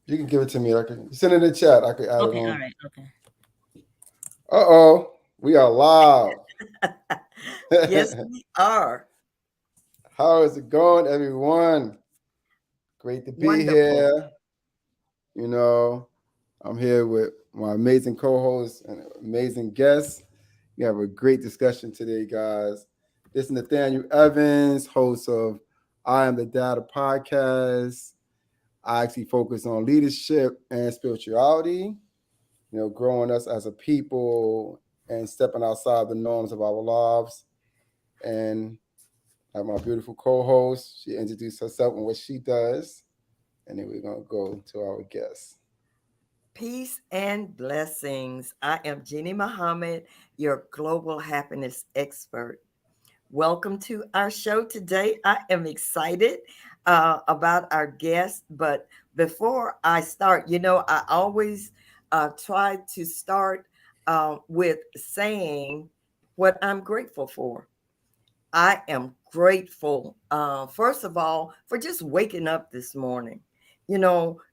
You can give it to me. I can send it in the chat. I could add it Okay, all on. right, okay. We are live. Yes, we are. How is it going, everyone? Great to be Wonderful. here. You know, I'm here with my amazing co-host and amazing guests. We have a great discussion today, guys. This is Nathaniel Evans, host of I Am the Data podcast. I actually focus on leadership and spirituality, growing us as a people and stepping outside the norms of our lives. And I have my beautiful co-host. She introduced herself and what she does. And then we're going to go to our guest. Peace and blessings. I am Jeannie Muhammad, your global happiness expert. Welcome to our show today. I am excited about our guest, but before I start, I always try to start with saying what I'm grateful for. I am grateful, first of all, for just waking up this morning,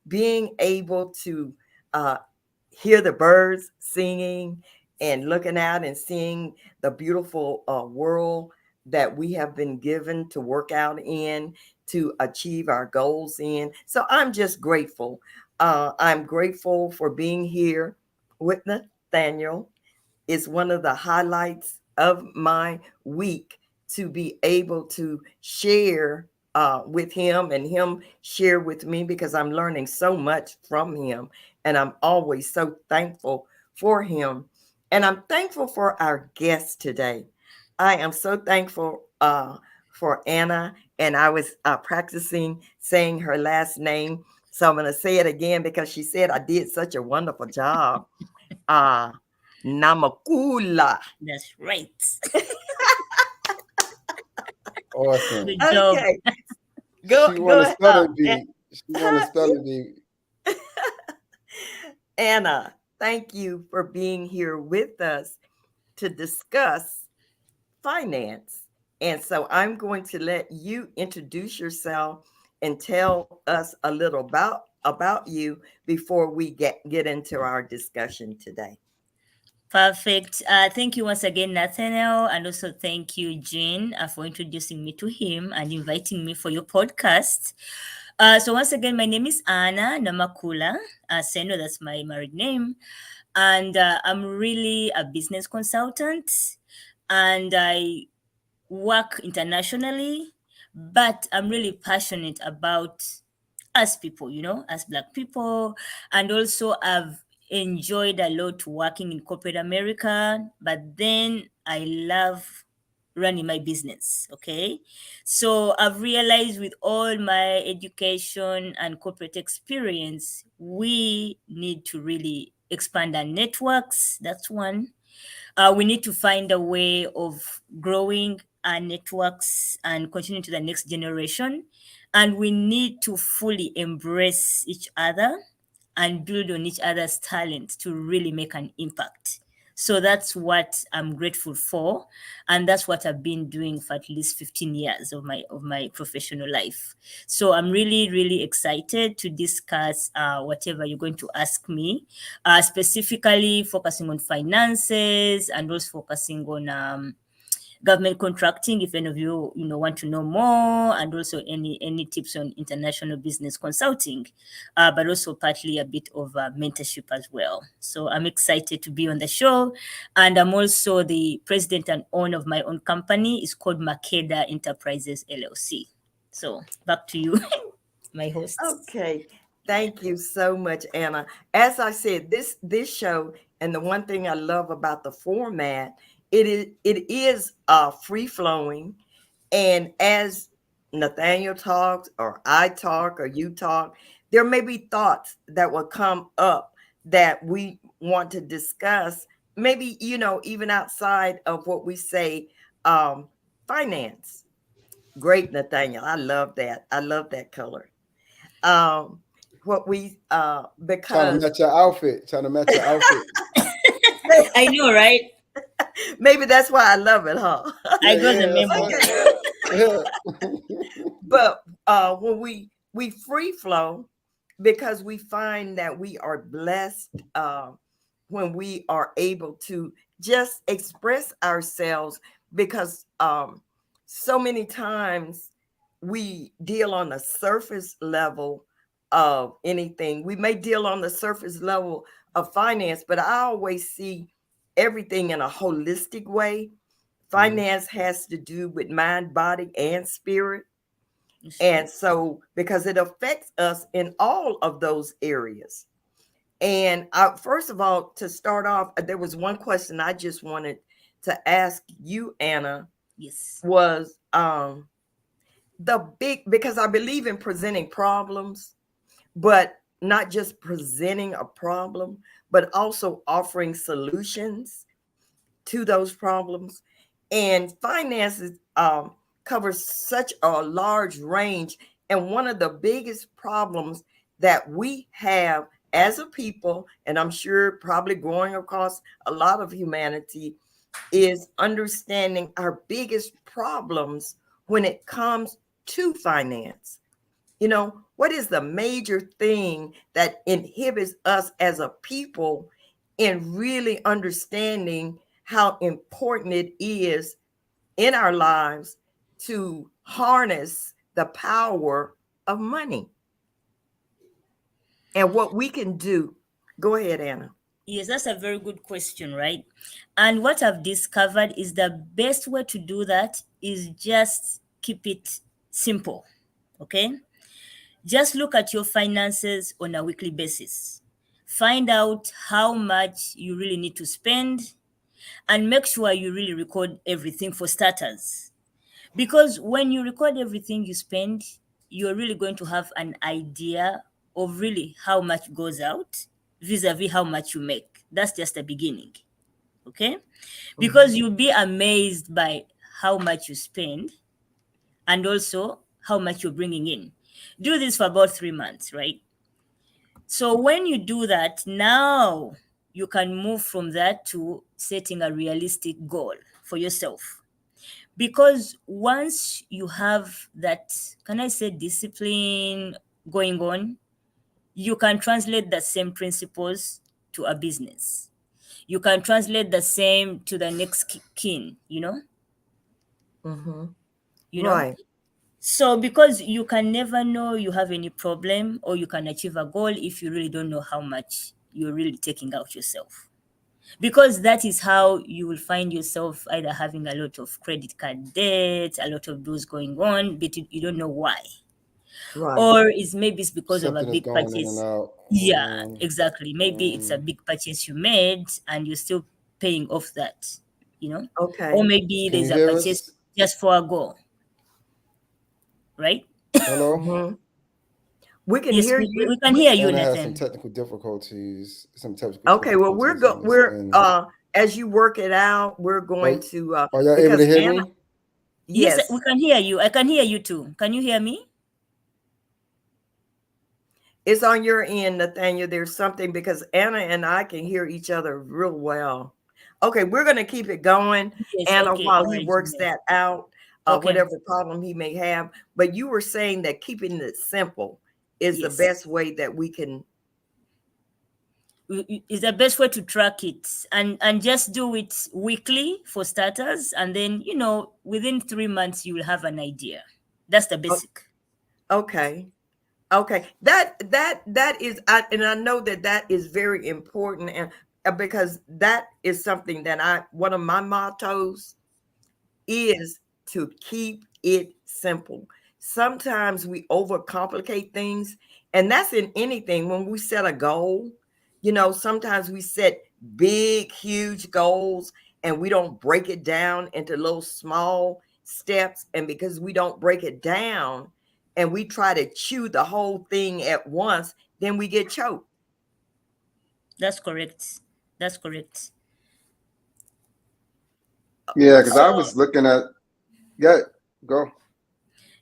being able to uh, hear the birds singing and looking out and seeing the beautiful world that we have been given to work out in, to achieve our goals in. So I'm just grateful. I'm grateful for being here with Nathaniel. It's one of the highlights of my week to be able to share with him and him share with me, because I'm learning so much from him. And I'm always so thankful for him. And I'm thankful for our guest today. I am so thankful for Anna. And I was practicing saying her last name. So I'm going to say it again because she said I did such a wonderful job. Uh, Namakula. That's right. Awesome. Good job. Okay, She want go to ahead. spelling bee. She want to spelling bee. Anna, thank you for being here with us to discuss finance. And so I'm going to let you introduce yourself and tell us a little about you before we get into our discussion today. Perfect. Thank you once again, Nathaniel, and also thank you, Jean, for introducing me to him and inviting me for your podcast. So once again, my name is Anna Namakula. Seno, that's my married name. And I'm really a business consultant, and I work internationally, but I'm really passionate about us people, as Black people. And also, I've enjoyed a lot working in corporate America, but then I love running my business. Okay. So I've realized with all my education and corporate experience, we need to really expand our networks. That's one. We need to find a way of growing our networks and continue to the next generation. And we need to fully embrace each other and build on each other's talent to really make an impact. So that's what I'm grateful for, and that's what I've been doing for at least 15 years of my professional life. So I'm really, really excited to discuss whatever you're going to ask me, specifically focusing on finances and also focusing on government contracting, if any of you want to know more, and also any tips on international business consulting, but also partly a bit of mentorship as well. So I'm excited to be on the show, and I'm also the president and owner of my own company. It's called Makeda Enterprises LLC. So back to you, my host. Okay. Thank you so much, Anna. As I said, this show, and the one thing I love about the format, it is free flowing, and as Nathaniel talks, or I talk, or you talk, there may be thoughts that will come up that we want to discuss. Maybe even outside of what we say, finance. Great, Nathaniel. I love that. I love that color. um what we Trying to because match your outfit. Trying to match your outfit. I know, right? maybe that's why I love it, huh? I Yeah, got the yeah, that's memo. right. Yeah. But when we free flow, because we find that we are blessed when we are able to just express ourselves, because so many times we deal on the surface level of anything. We may deal on the surface level of finance, but I always see everything in a holistic way. Mm-hmm. Finance has to do with mind, body, and spirit. It's true. And so, because it affects us in all of those areas. And first of all, to start off, there was one question I just wanted to ask you, Anna, Yes. was the big, because I believe in presenting problems, but not just presenting a problem, but also offering solutions to those problems. And finances covers such a large range. And one of the biggest problems that we have as a people, and I'm sure probably growing across a lot of humanity, is understanding our biggest problems when it comes to finance. You know, what is the major thing that inhibits us as a people in really understanding how important it is in our lives to harness the power of money and what we can do? Go ahead, Anna. Yes, that's a very good question, right? And what I've discovered is the best way to do that is just keep it simple. Okay? Just look at your finances on a weekly basis. Find out how much you really need to spend and make sure you really record everything for starters. Because when you record everything you spend, you're really going to have an idea of really how much goes out vis-a-vis how much you make. That's just the beginning. Okay? Because Mhm. you'll be amazed by how much you spend and also how much you're bringing in. Do this for about 3 months, right? So when you do that, now you can move from that to setting a realistic goal for yourself. Because once you have that, can I say, discipline going on, you can translate the same principles to a business. You can translate the same to the next kin, Mhm. you know. Right. So because you can never know you have any problem or you can achieve a goal if you really don't know how much you're really taking out yourself. Because that is how you will find yourself either having a lot of credit card debt, a lot of bills going on, but you don't know why. Right. Or maybe it's because of a Something is big going in and purchase. out. Yeah, exactly. Maybe it's a Mm. big purchase you made and you're still paying off that, you know? Or Okay. maybe Can you there's a hear purchase us? just for a goal, right? Hello? Mhm. We can Yes, hear we you. can hear you, Anna has some Nathan. technical difficulties. Some technical Okay, well, difficulties on this we're end. as you work it out, we're Are, going to are y'all able to because hear Anna, me? Yes, we yes, can hear you. I can hear you too. Can you hear me? it's on your end, Nathaniel. There's something, because Anna and I can hear each other real well. Okay, we're going to keep it going, Yes, Anna, okay. while All he right, works Gmail. that out, Okay. whatever problem he may have. But you were saying that keeping it simple is the Yes. best way that we can. Is the best way to track it and just do it weekly for starters, and then within 3 months you will have an idea. That's the Oh, basic. okay. Okay, that is, and I know that that is very important, and because that is something that one of my mottos is to keep it simple. Sometimes we overcomplicate things, and that's in anything. When we set a goal, sometimes we set big, huge goals and we don't break it down into little small steps. And because we don't break it down and we try to chew the whole thing at once, then we get choked. That's correct. That's correct. Yeah, because So I was looking at. Yeah, go.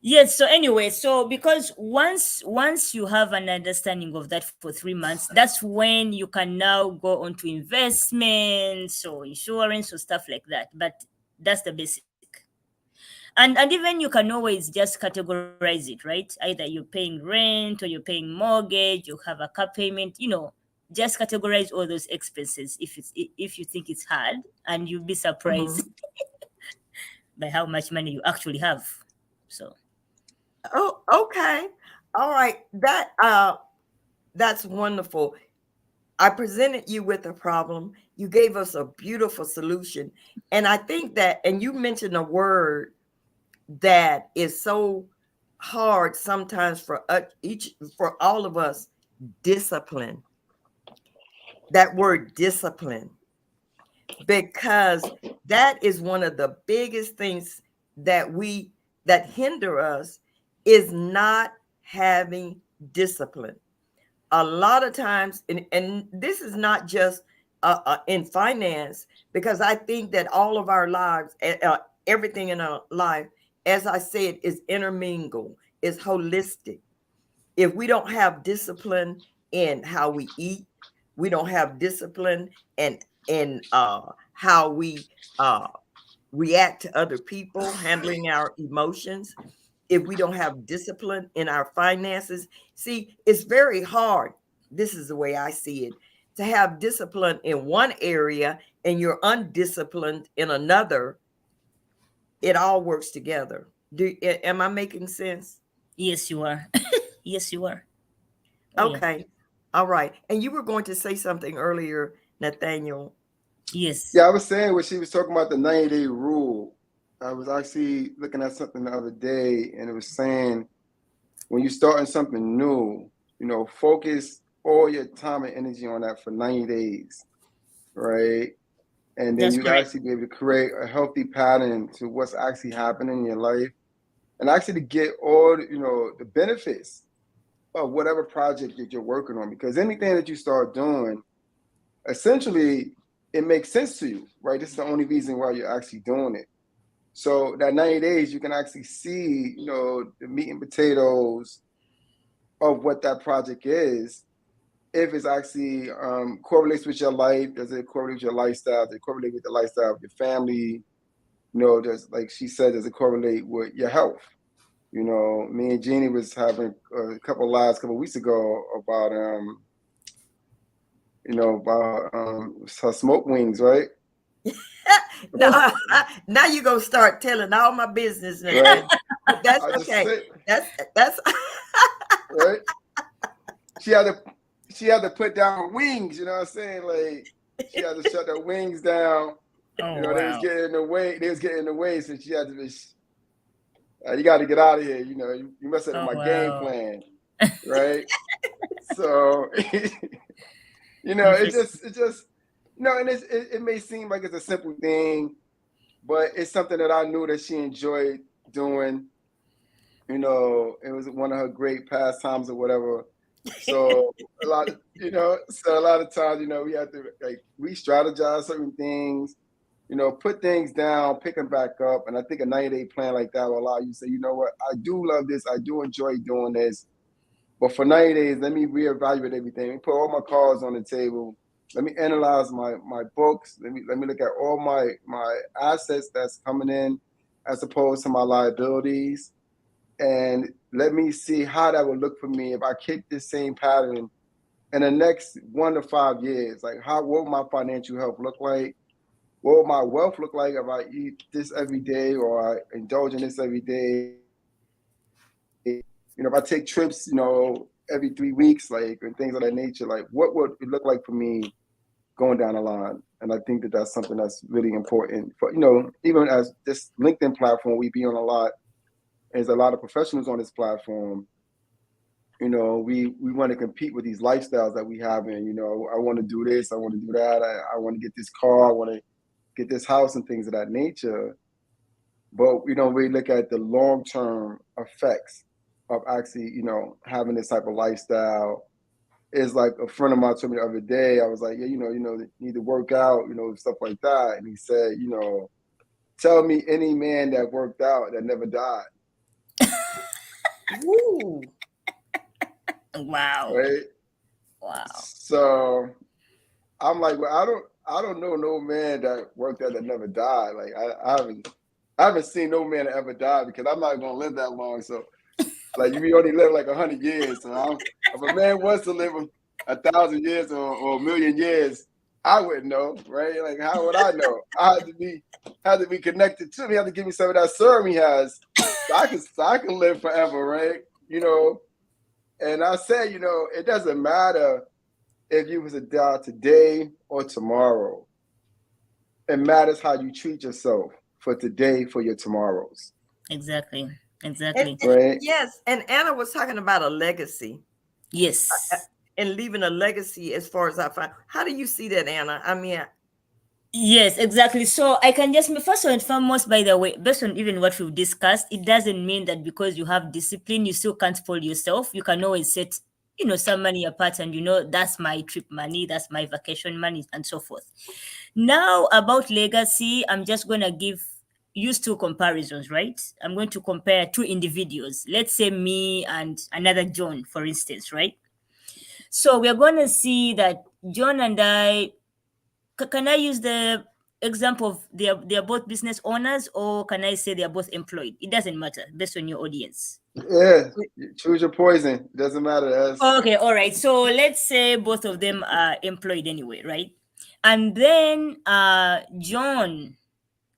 yes, so anyway, so because once you have an understanding of that for 3 months, that's when you can now go on to investments or insurance or stuff like that. But that's the basic. And even you can always just categorize it, right? Either you're paying rent or you're paying mortgage, you have a car payment, just categorize all those expenses if you think it's hard, and you'll be surprised Mhm. by how much money you actually have. So Oh, okay. All right. That's wonderful. I presented you with a problem. You gave us a beautiful solution. And I think that, and you mentioned a word that is so hard sometimes for for all of us, discipline. That word discipline, because that is one of the biggest things that we that hinder us, is not having discipline. A lot of times, and this is not just in finance, because I think that all of our lives, everything in our life, as I said, is intermingled, is holistic. If we don't have discipline in how we eat, we don't have discipline in how we uh, react to other people, handling our emotions, if we don't have discipline in our finances. See, it's very hard. This is the way I see it, to have discipline in one area and you're undisciplined in another. It all works together. Am I making sense? yes, you are. Yes, you are. Oh yeah. Okay. All right. And you were going to say something earlier, Nathaniel. Yes. Yeah, I was saying when she was talking about the 90-day rule, I was actually looking at something the other day, and it was saying when you're starting something new, focus all your time and energy on that for 90 days, right? And then That's you correct. actually be able to create a healthy pattern to what's actually happening in your life, and actually to get all the benefits of whatever project that you're working on. Because anything that you start doing, essentially, it makes sense to you, right? This is the only reason why you're actually doing it. So that 90 days, you can actually see, the meat and potatoes of what that project is. If it's actually correlates with your life, does it correlate with your lifestyle? Does it correlate with the lifestyle of your family? Does, like she said, does it correlate with your health? Me and Jeannie was having a couple weeks ago about her smoke wings, right? now, now you're gonna start telling all my business, Right. Nathaniel. But that's I just okay. said, That's right. She had to she had to put down her wings. You know what I'm saying? Like she had to shut her wings down. Oh They was wow. getting in the way. They was getting in the way, so she had to be. You got to get out of here. You messing up Oh my game wow. plan, right? So Interesting. it just and it may seem like it's a simple thing, but it's something that I knew that she enjoyed doing. It was one of her great pastimes or whatever. So a lot of times, we have to like re-strategize certain things, put things down, pick them back up. And I think a 90-day plan like that will allow you to say, you know what, I do love this, I do enjoy doing this. But for 90 days, let me reevaluate everything. Let me put all my cards on the table. Let me analyze my books. Let me look at all my assets that's coming in as opposed to my liabilities. And let me see how that would look for me if I keep this same pattern in the next 1 to 5 years. Like, what will my financial health look like? What will my wealth look like if I eat this every day or I indulge in this every day? If I take trips, every 3 weeks, like, and things of that nature, like, what would it look like for me going down the line? And I think that that's something that's really important for, even as this LinkedIn platform, we be on a lot. There's a lot of professionals on this platform. We want to compete with these lifestyles that we have, and I want to do this, I want to do that, I want to get this car, I want to get this house and things of that nature. But we don't really look at the long term effects of actually, having this type of lifestyle. Is like a friend of mine told me the other day. I was like, yeah, you need to work out, stuff like that. And he said, tell me any man that worked out that never died, woo. Wow. right? Wow. So I'm like, well, I don't know no man that worked out that never died. Like I haven't I haven't seen no man ever die because I'm not gonna live that long. So like you only live like 100 years. So if a man wants to live 1,000 years or 1,000,000 years, I wouldn't know, right? Like how would I know? I had to be connected to me. I have to give me some of that serum he has, so I can live forever, right? And I said, it doesn't matter if you was to die today or tomorrow. It matters how you treat yourself for today, for your tomorrows. Exactly. And, Exactly. and Right? yes, and Anna was talking about a legacy Yes. and leaving a legacy as far as I find. How do you see that, Anna? I mean, Yes, exactly. So I can just first and foremost, by the way, based on even what we've discussed, it doesn't mean that because you have discipline, you still can't spoil yourself. You can always set, some money apart, and that's my trip money, that's my vacation money, and so forth. Now about legacy, I'm just gonna use two comparisons, right? I'm going to compare two individuals. Let's say me and another John, for instance, right? So we're gonna see that John and I can I use the example of they're both business owners, or can I say they're both employed? It doesn't matter based on your audience. Yeah. Choose your poison. It doesn't matter to us. Okay, all right. So let's say both of them are employed anyway, right? And then John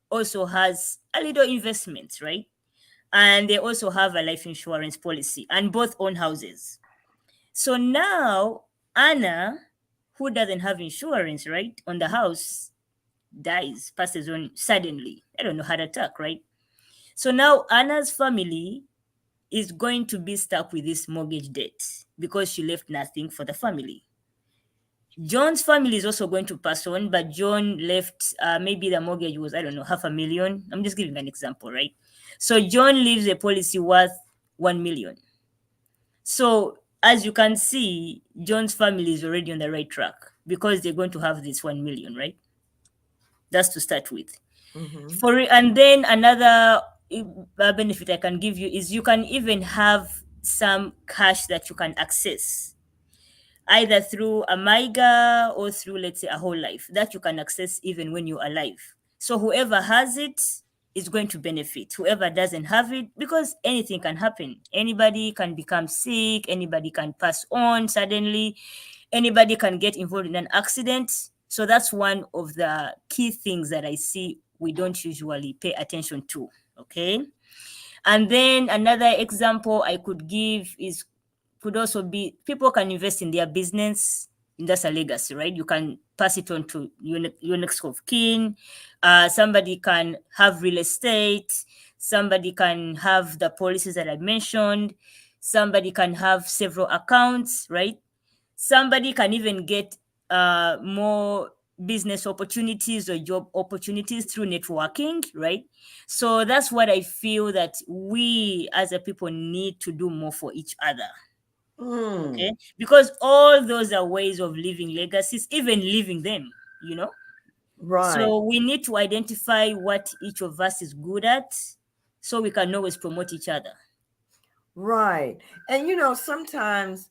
also has a little investment, right? And they also have a life insurance policy, and both own houses. So now Anna, who doesn't have insurance, right, on the house, dies, passes on suddenly. I don't know, heart attack, right? So now Anna's family is going to be stuck with this mortgage debt because she left nothing for the family. John's family is also going to pass on, but John left, maybe the mortgage was, I don't know, 500,000. I'm just giving an example, right? So John leaves a policy worth 1 million. So as you can see, John's family is already on the right track because they're going to have this 1 million, right? That's to start with. mhm. And then another benefit I can give you is you can even have some cash that you can access either through a MIGA or through, let's say, a whole life that you can access even when you're alive. So whoever has it is going to benefit. Whoever doesn't have it, because anything can happen. Anybody can become sick, anybody can pass on suddenly, anybody can get involved in an accident. So that's one of the key things that I see we don't usually pay attention to. Okay. And then another example I could give could also be people can invest in their business, and that's a legacy, right? You can pass it on to your next of kin. Somebody can have real estate. Somebody can have the policies that I mentioned. Somebody can have several accounts, right? Somebody can even get more business opportunities or job opportunities through networking, right? So that's what I feel that we as a people need to do more for each other. Mm, Okay, because all those are ways of leaving legacies, even leaving them, you know. right, So we need to identify what each of us is good at so we can always promote each other. right. And sometimes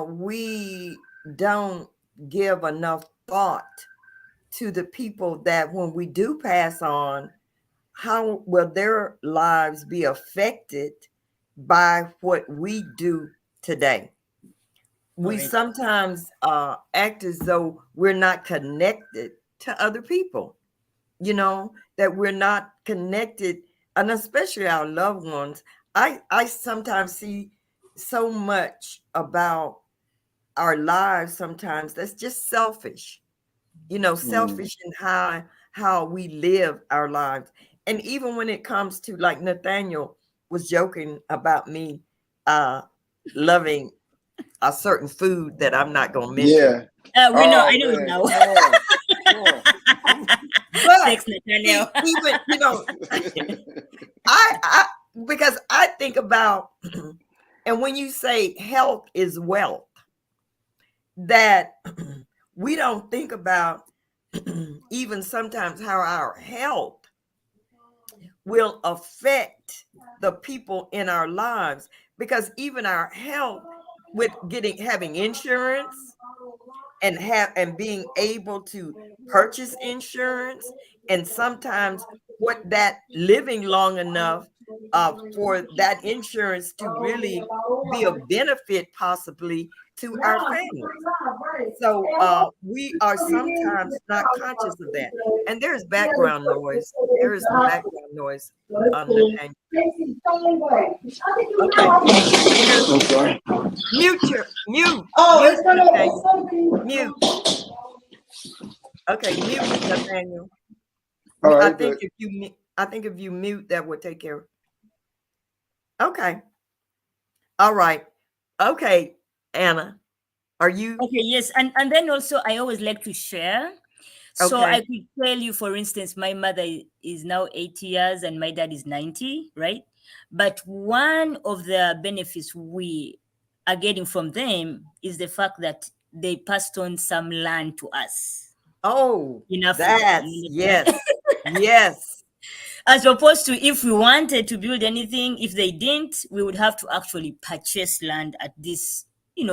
we don't give enough thought to the people that when we do pass on, how will their lives be affected by what we do today? We Correct. sometimes act as though we're not connected to other people, that we're not connected, and especially our loved ones. I sometimes see so much about our lives sometimes that's just selfish, Mm. selfish in how we live our lives. And even when it comes to, like, Nathaniel was joking about me uh loving a certain food that I'm not going to mention. Yeah. We know, I Oh know man, now. come on. Come on. But Thanks, Nathaniel. even I because I think about and when you say health is wealth, that we don't think about even sometimes how our health will affect the people in our lives, because even our health with having insurance and being able to purchase insurance, and sometimes support that living long enough for that insurance to really be a benefit possibly to our families. So we are sometimes not conscious of that. And there's background noise. There is some background noise, Nathaniel. Okay, there's I'm sorry. mute, Nathaniel, mute. Okay, mute, Nathaniel. All I right, think good. if you mute, that would take care of. Okay, all right. Okay, Anna, are you Okay, yes. And then also I always like to share. So I okay? could tell you, for instance, my mother is now 80 years and my dad is 90, right? But one of the benefits we are getting from them is the fact that they passed on some land to us Oh, in Africa. that's You understand? yes, yes, As opposed to if we wanted to build anything, if they didn't, we would have to actually purchase land at this,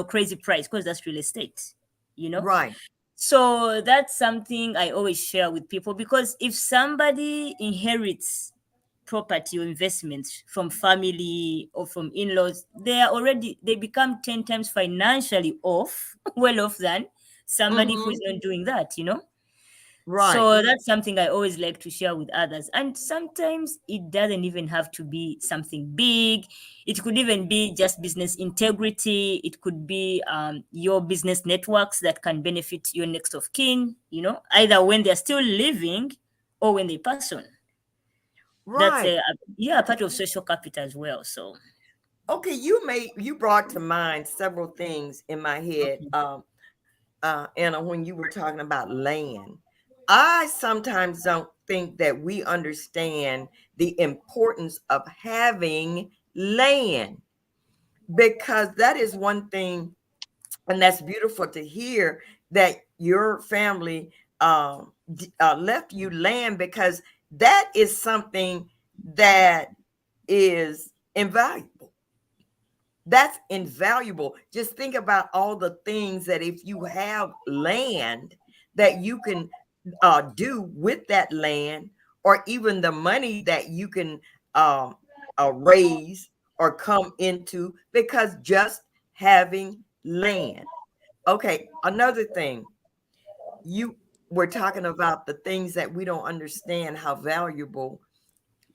crazy price because that's real estate, you know? right. So that's something I always share with people because if somebody inherits property or investments from family or from in-laws, they become 10 times financially off, well off than somebody who is Mm-hmm. not doing that. Right, So that's something I always like to share with others. And sometimes it doesn't even have to be something big. It could even be just business integrity. It could be your business networks that can benefit your next of kin, either when they're still living or when they pass on. That's right. yeah, part of social capital as well. So, Okay, you brought to mind several things in my head, okay. Anna, when you were talking about land. I sometimes don't think that we understand the importance of having land because that is one thing, and that's beautiful to hear that your family left you land because that is something that is invaluable. That's invaluable. Just think about all the things that if you have land that you can do with that land, or even the money that you can um, raise or come into because just having land. Okay, another thing, you were talking about the things that we don't understand how valuable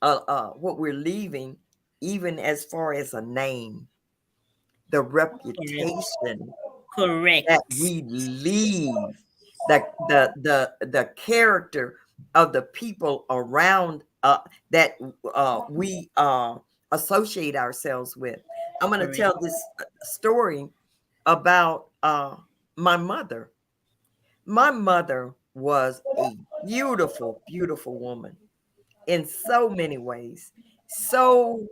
what we're leaving, even as far as a name, the Correct. reputation that Correct. we leave, the character of the people around that we associate ourselves with. I'm going to Correct. tell this story about my mother. My mother was a beautiful, beautiful woman in so many ways. So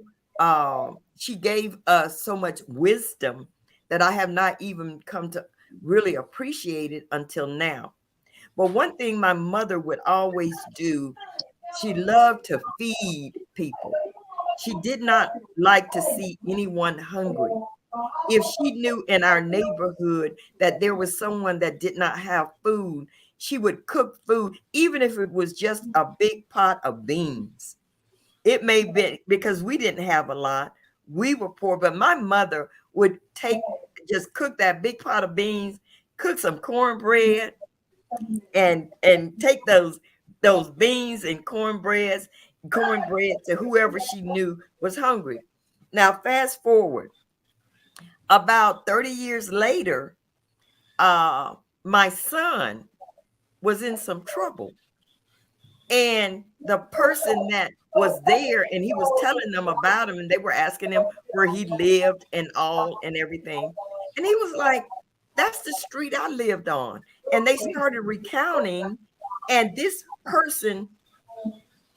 she gave us so much wisdom that I have not even come to really appreciate it until now. But one thing my mother would always do, she loved to feed people. She did not like to see anyone hungry. If she knew in our neighborhood that there was someone that did not have food, she would cook food, even if it was just a big pot of beans. It may be because we didn't have a lot. We were poor, but my mother would just cook that big pot of beans, cook some cornbread, and take those beans and cornbread to whoever she knew was hungry. Now, fast forward about 30 years later, my son was in some trouble. And the person that was there, and he was telling them about him, and they were asking him where he lived and all and everything. And he was like, that's the street I lived on. And they started recounting. And this person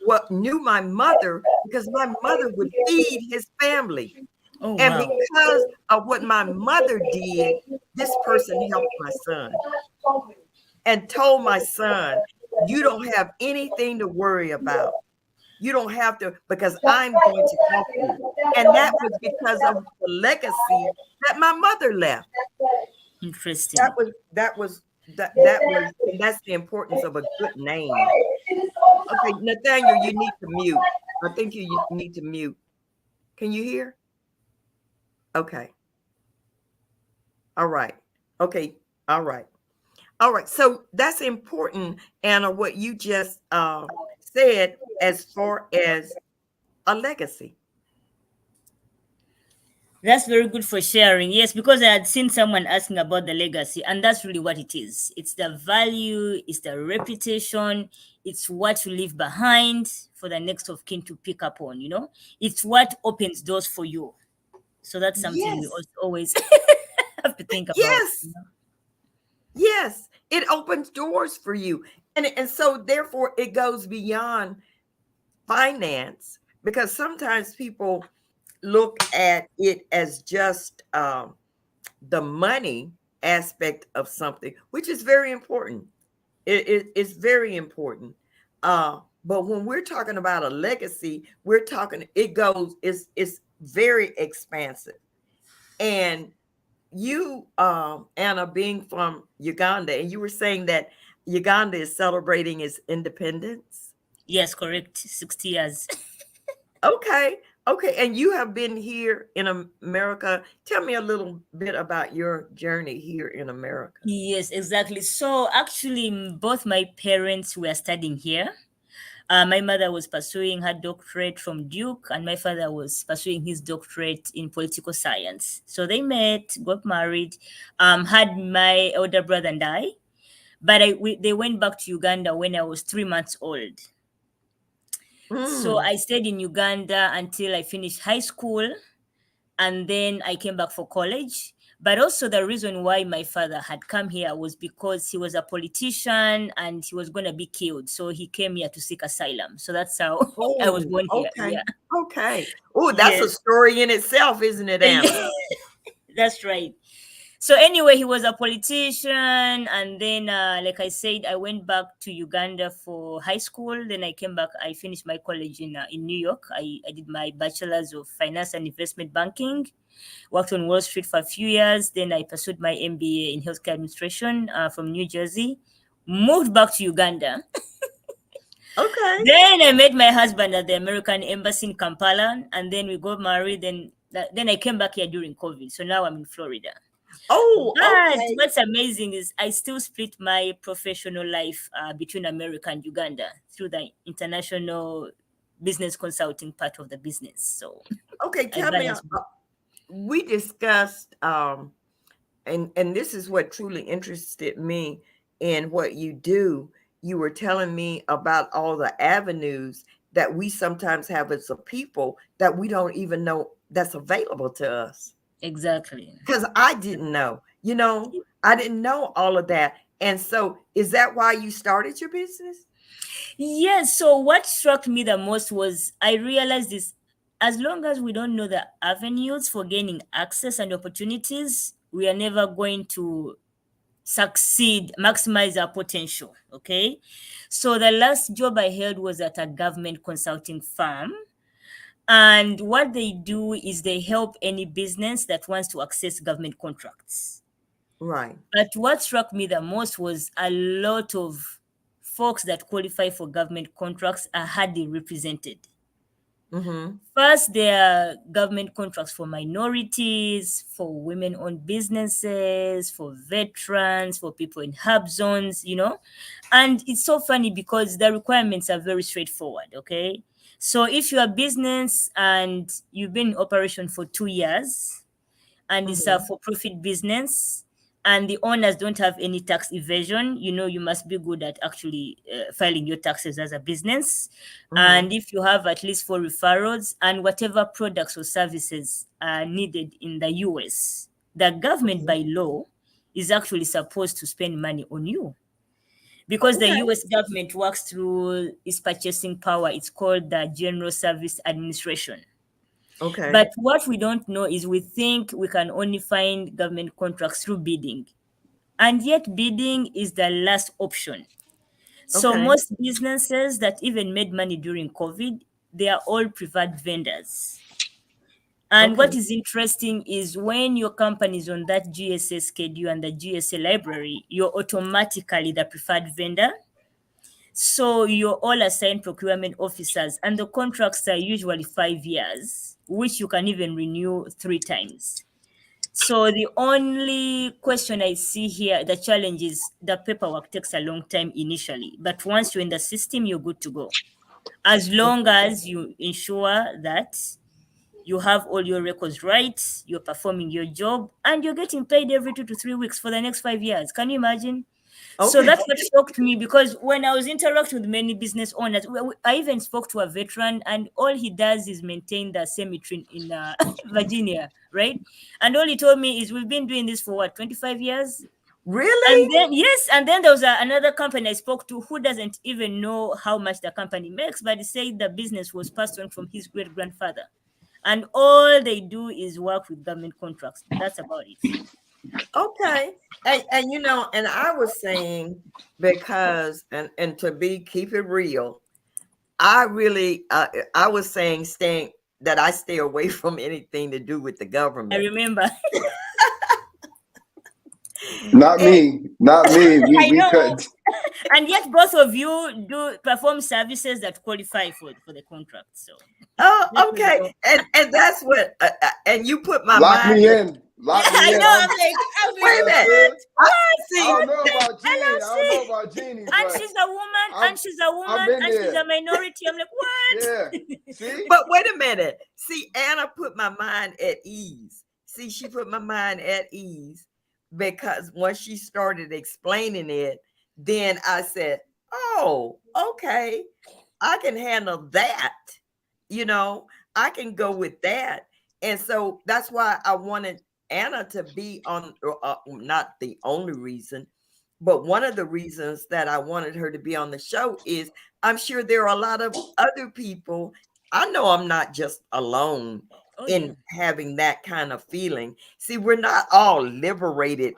what knew my mother because my mother would feed his family. Oh, And wow. because of what my mother did, this person helped my son and told my son, you don't have anything to worry about. You don't have to, because I'm going to help you. And that was because of the legacy that my mother left. That Interesting. was that was that that was and that's the importance of a good name. Okay, Nathaniel, you need to mute. I think you need to mute. Can you hear? Okay. All right. Okay. All right. All right. So that's important, Anna, what you just said as far as a legacy. That's very good for sharing. Yes, because I had seen someone asking about the legacy, and that's really what it is. It's the value, it's the reputation, it's what you leave behind for the next of kin to pick up on, It's what opens doors for you. So that's something we Yes. also always have to think about. Yes. Yes. It opens doors for you. And so therefore it goes beyond finance, because sometimes people look at it as just the money aspect of something, which is very important. It's very important. But when we're talking about a legacy, we're talking, it's very expansive. And you, Anna, being from Uganda, and you were saying that Uganda is celebrating its independence. Yes, correct. 60 years. Okay. Okay. And you have been here in America. Tell me a little bit about your journey here in America. Yes, exactly. So actually, both my parents were studying here. My mother was pursuing her doctorate from Duke, and my father was pursuing his doctorate in political science. So they met, got married, had my elder brother and I. But they went back to Uganda when I was 3 months old. So Mm. I stayed in Uganda until I finished high school, and then I came back for college. But also, the reason why my father had come here was because he was a politician and he was going to be killed. So he came here to seek asylum. So that's how I was Oh, born here. okay. Yeah. Okay. Oh, that's a Yes. story in itself, isn't it, Anna? That's right. So anyway, he was a politician, and then, like I said, I went back to Uganda for high school. Then I came back. I finished my college in New York. I did my bachelor's of finance and investment banking. Worked on Wall Street for a few years. Then I pursued my MBA in healthcare administration from New Jersey. Moved back to Uganda. Okay. Then I met my husband at the American Embassy in Kampala, and then we got married. Then I came back here during COVID. So now I'm in Florida. Oh, But okay. what's amazing is I still split my professional life between America and Uganda through the international business consulting part of the business. So Okay. I Tell me, balance. we discussed, and this is what truly interested me in what you do. You were telling me about all the avenues that we sometimes have as a people that we don't even know that's available to us. Exactly. Because I didn't know, I didn't know all of that. And so, is that why you started your business? Yes. So what struck me the most was I realized this: as long as we don't know the avenues for gaining access and opportunities, we are never going to succeed, maximize our potential. Okay. So the last job I held was at a government consulting firm. And what they do is they help any business that wants to access government contracts. Right. But what struck me the most was a lot of folks that qualify for government contracts are hardly represented. Mm-hmm. First, there are government contracts for minorities, for women owned businesses, for veterans, for people in hub zones, And it's so funny because the requirements are very straightforward, okay? So if you're a business and you've been in operation for 2 years, and it's a Mm-hmm. for-profit business, and the owners don't have any tax evasion, you must be good at actually filing your taxes as a business. Mm-hmm. And if you have at least 4 referrals and whatever products or services are needed in the US, the government Mm-hmm. by law is actually supposed to spend money on you, because the Okay. US government works through its purchasing power. It's called the General Service Administration. Okay. But what we don't know is we think we can only find government contracts through bidding. And yet, bidding is the last option. So, Okay. most businesses that even made money during COVID, they are all preferred vendors. And Okay. what is interesting is when your company is on that GSA schedule and the GSA library, you're automatically the preferred vendor. So you're all assigned procurement officers, and the contracts are usually 5 years, which you can even renew 3 times. So the only question I see here, the challenge is the paperwork takes a long time initially, but once you're in the system, you're good to go. As long as you ensure that you have all your records right, you're performing your job, and you're getting paid every 2 to 3 weeks for the next 5 years. Can you imagine? So Okay. that's what shocked me, because when I was interacting with many business owners, I even spoke to a veteran, and all he does is maintain the cemetery in Virginia, right? And all he told me is, we've been doing this for what, 25 years? Really? And then, yes, and then there was another company I spoke to who doesn't even know how much the company makes, but he said the business was passed on from his great grandfather. And all they do is work with government contracts. That's about it. Okay. And you know, and I was saying, because and to be keep it real, I really I was saying staying that I stay away from anything to do with the I government. remember. Not And, me. Not me. We I we know. couldn't. And yet both of you do perform services that qualify for the contract. So just oh, so you okay. know. And that's what and you put my Lock mind me at, in. Yeah, Lock me I in. know. I'm wait like, a You know what I'm minute. saying? I, I see, don't know about Jeannie. I don't know LLC. about Jeannie, And but she's a woman, I'm and she's a I'm woman, in and she's a there. minority. I'm like, Yeah. what? See? but wait a minute. See, Anna put my mind at ease. See, she put my mind at ease because once she started explaining it, then I said, oh, okay, I can handle that. You know, I can go with that. And so that's why I wanted Anna to be on, not the only reason, but one of the reasons that I wanted her to be on the show is I'm sure there are a lot of other people. I know I'm not just alone Oh yeah, in having that kind of feeling. See, we're not all liberated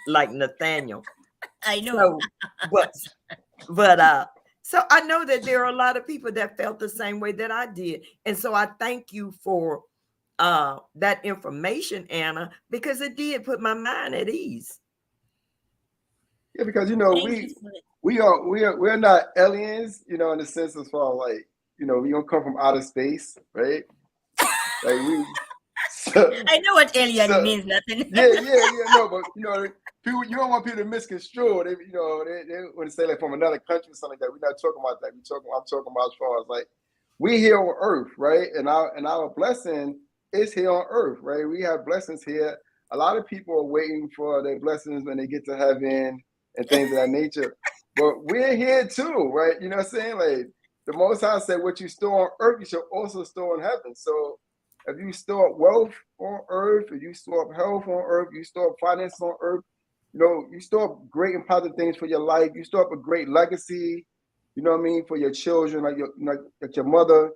like Nathaniel. I know. So, but but so I know that there are a lot of people that felt the same way that I did. And so I thank you for that information, Anna, because it did put my mind at ease. Yeah, because Thank you for it. we're not aliens, in the sense as far like, we don't come from outer space, right? Like we so, I know what alien so means. Nothing. yeah, no, but people, you don't want people to misconstrue. They want to say like from another country or something like that. We're not talking about that. I'm talking about as far as like we here on earth, right? And our blessing is here on earth, right? We have blessings here. A lot of people are waiting for their blessings when they get to heaven and things of that nature. But we're here too, right? You know what I'm saying? Like the Most High said, what you store on earth, you should also store in heaven. So if you store up wealth on earth, if you store up health on earth, you store up finance on earth, you store up great and positive things for your life. You store up a great legacy, you know what I mean, for your children, like your mother,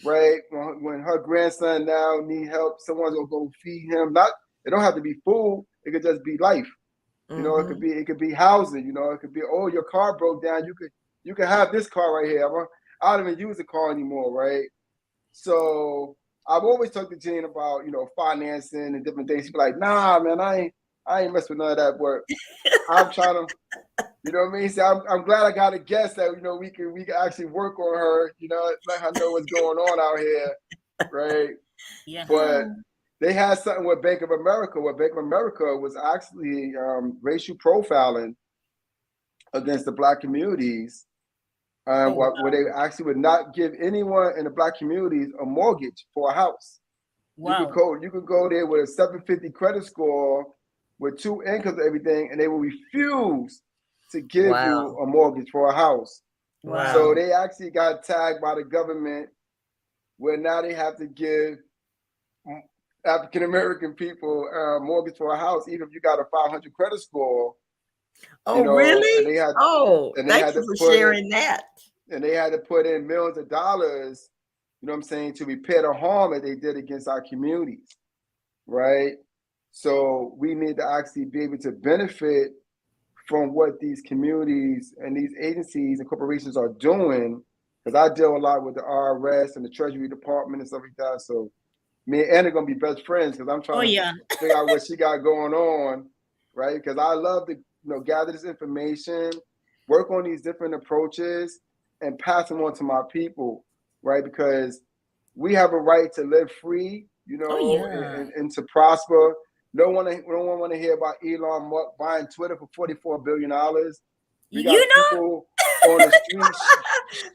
right? When her grandson now need help, someone's gonna go feed him. Not, it don't have to be food. It could just be life. Mm-hmm. It could be housing. It could be, oh, your car broke down. You could have this car right here. I don't even use the car anymore, right? So I've always talked to Jane about, financing and different things. She's like, nah, man, I ain't mess with none of that work. I'm trying to, you know what I mean? So I'm glad I got a guest that, we can actually work on her, let her know what's going on out here, right? Yeah. But they had something with Bank of America, where Bank of America was actually racial profiling against the Black communities, Oh, where they actually would not give anyone in the Black communities a mortgage for a house. Wow. You could go there with a 750 credit score with two incomes and everything, and they will refuse to give you wow. a mortgage for a house. So Wow. Wow. they actually got tagged by the government, where now they have to give African American people mortgage for a house, even if you got a 500 credit score. Oh, really? And they had Oh, and they thank had you to for put in sharing that. millions of dollars, what I'm saying, to repair the harm that they did against our communities, right? So we need to actually be able to benefit from what these communities and these agencies and corporations are doing, because I deal a lot with the IRS and the Treasury Department and stuff like that. So me and Anna are gonna be best friends, because I'm Oh trying to yeah. figure out what she got going on, right? Because I love to gather this information, work on these different approaches and pass them on to my people, right? Because we have a right to live free, Oh yeah. and to prosper. No one want to hear about Elon Musk buying Twitter for $44 billion. We got You know, people on the streets,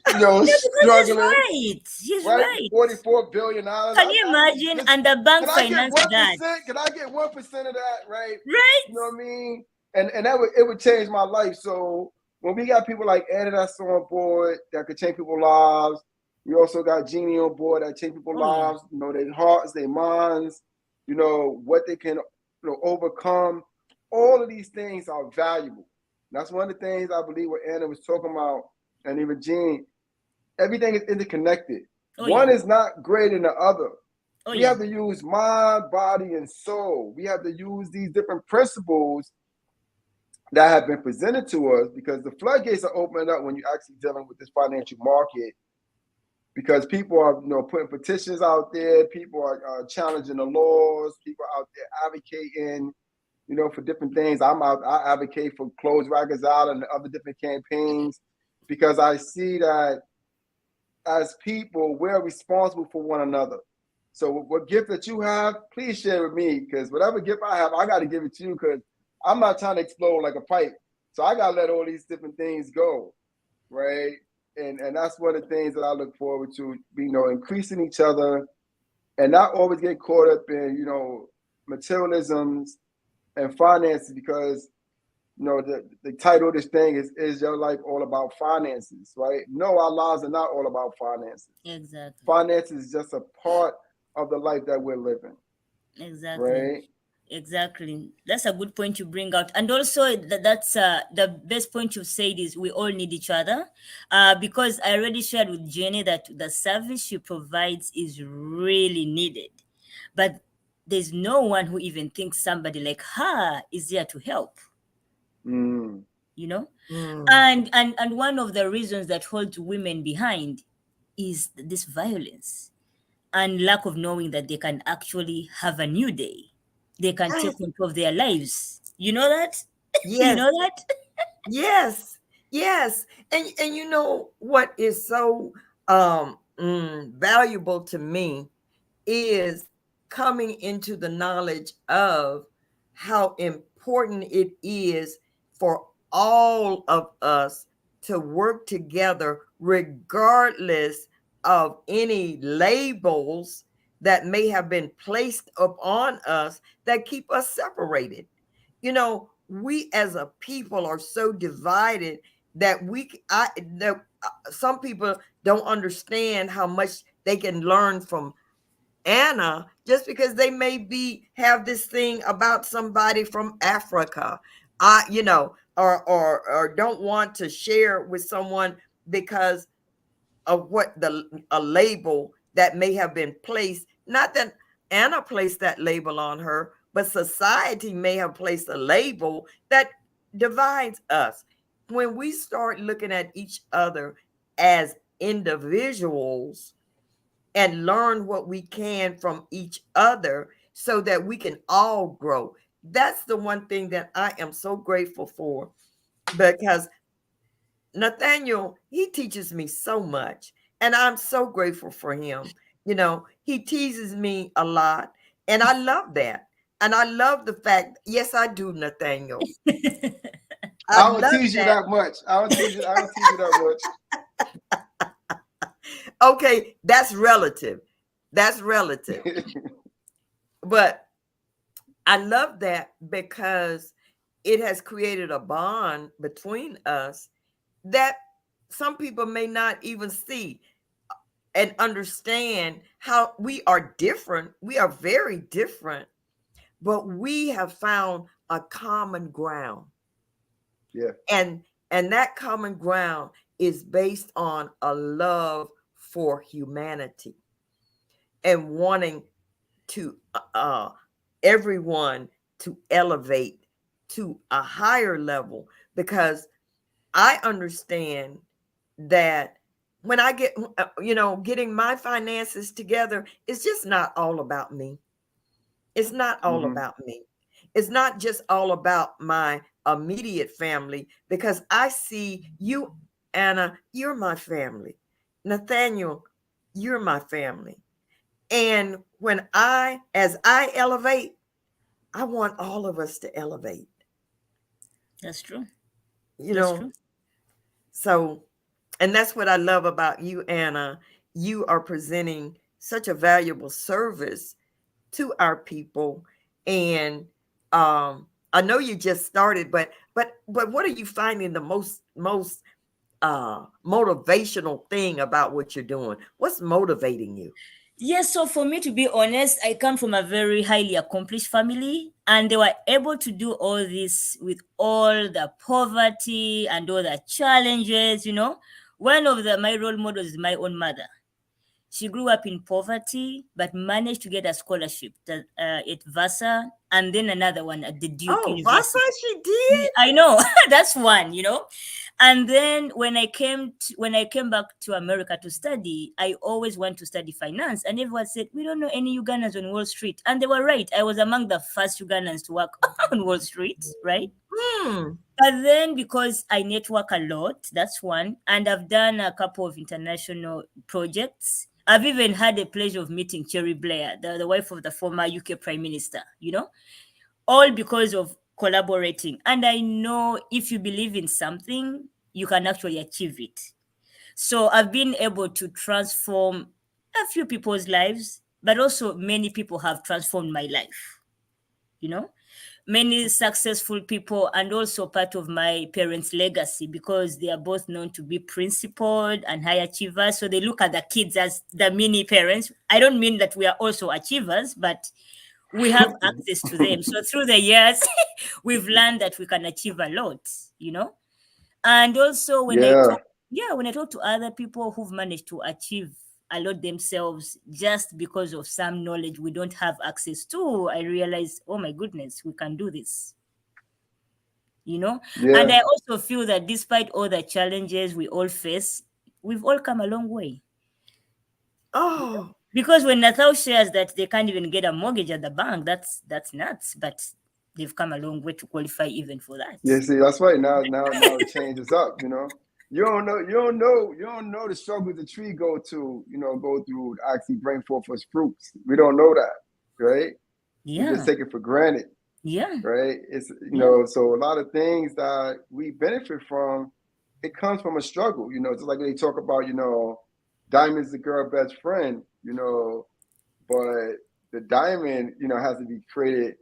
yeah, because he's struggling, right. He's right? For right. $44 billion. Can you imagine? Just And the bank can I get financed that, 1%? Can I get 1% of that, right? right? You know what I mean? And it would change my life. So when we got people like Eddie that's on board that could change people's lives, we also got Jeannie on board that change people's Oh yeah. lives, their hearts, their minds, what they can overcome. All of these things are valuable. That's one of the things I believe what Anna was talking about, and even Jean. Everything is interconnected. Oh One yeah. is not greater than the other. Oh We yeah. have to use mind, body, and soul. We have to use these different principles that have been presented to us, because the floodgates are opening up when you're actually dealing with this financial market, because people are putting petitions out there, people are challenging the laws, people are out there advocating for different things. I advocate for Close Raggers Out and other different campaigns, because I see that as people, we're responsible for one another. So what gift that you have, please share with me, because whatever gift I have, I got to give it to you, because I'm not trying to explode like a pipe. So I got to let all these different things go, right? And that's one of the things that I look forward to, increasing each other and not always get caught up in, materialisms and finances, because the title of this thing is your life all about finances, right? No, our lives are not all about finances. Exactly. Finances is just a part of the life that we're living, Exactly. right? Exactly. That's a good point you bring out. And also that's the best point you've said is we all need each other. Because I already shared with Jenny that the service she provides is really needed. But there's no one who even thinks somebody like her is there to help, Mm. you know? Mm. And one of the reasons that holds women behind is this violence and lack of knowing that they can actually have a new day. They can take Yes. control of their lives. You know that? You Yes. know that? Yes. Yes. And you know what is so valuable to me is coming into the knowledge of how important it is for all of us to work together, regardless of any labels that may have been placed upon us that keep us separated. We as a people are so divided that some people don't understand how much they can learn from Anna just because they may be have this thing about somebody from Africa, or don't want to share with someone because of what a label that may have been placed. Not that Anna placed that label on her, but society may have placed a label that divides us. When we start looking at each other as individuals and learn what we can from each other so that we can all grow. That's the one thing that I am so grateful for, because Nathaniel, he teaches me so much and I'm so grateful for him. He teases me a lot and I love that. And I love the fact, yes, I do, Nathaniel. I I don't love tease you that. that much. I don't tease you that Okay, that's relative. That's relative. much. But I love that because it has created a bond between us that some people may not even see and understand how we are different. We are very different, but we have found a common ground. Yeah. And that common ground is based on a love for humanity and wanting to everyone to elevate to a higher level, because I understand that when I get getting my finances together, it's just not all about me. It's not all Mm-hmm. about me. It's not just all about my immediate family, because I see you, Anna, you're my family. Nathaniel, you're my family. And as I elevate, I want all of us to elevate, That's true. you That's know. true. So, and that's what I love about you, Anna. You are presenting such a valuable service to our people. And I know you just started, but what are you finding the most motivational thing about what you're doing? What's motivating you? Yes, so for me, to be honest, I come from a very highly accomplished family, and they were able to do all this with all the poverty and all the challenges. One of my role models is my own mother. She grew up in poverty, but managed to get a scholarship at Vassar, and then another one at the Duke Oh, Vasa, University. she did. I know. That's one. And then when I came back to America to study, I always want to study finance, and everyone said we don't know any Ugandans on Wall Street, and they were right. I was among the first Ugandans to work on Wall Street, right? Hmm. But then, because I network a lot, that's one, and I've done a couple of international projects. I've even had the pleasure of meeting Cherry Blair, the wife of the former UK Prime Minister, all because of collaborating. And I know if you believe in something, you can actually achieve it. So I've been able to transform a few people's lives, but also many people have transformed my life, you know? Many successful people, and also part of my parents' legacy, because they are both known to be principled and high achievers. So they look at the kids as the mini parents. I don't mean that we are also achievers, but we have access to them. So through the years, we've learned that we can achieve a lot. And also Yeah. when I talk to other people who've managed to achieve a lot themselves just because of some knowledge we don't have access to, I realize, oh my goodness, we can do this. And Yeah. I also feel that despite all the challenges we all face, we've all come a long way. Oh, Because when Nathal shares that they can't even get a mortgage at the bank, that's nuts. But they've come a long way to qualify even for that. Yeah, see, that's right. Now it changes up, you know. You don't know the struggle the tree go through to actually bring forth its fruits. We don't know that, right? We just Yeah, take it for granted, yeah, right? It's yeah, so a lot of things that we benefit from, it comes from a struggle. Just like they talk about, diamond's the girl best friend, but the diamond, has to be created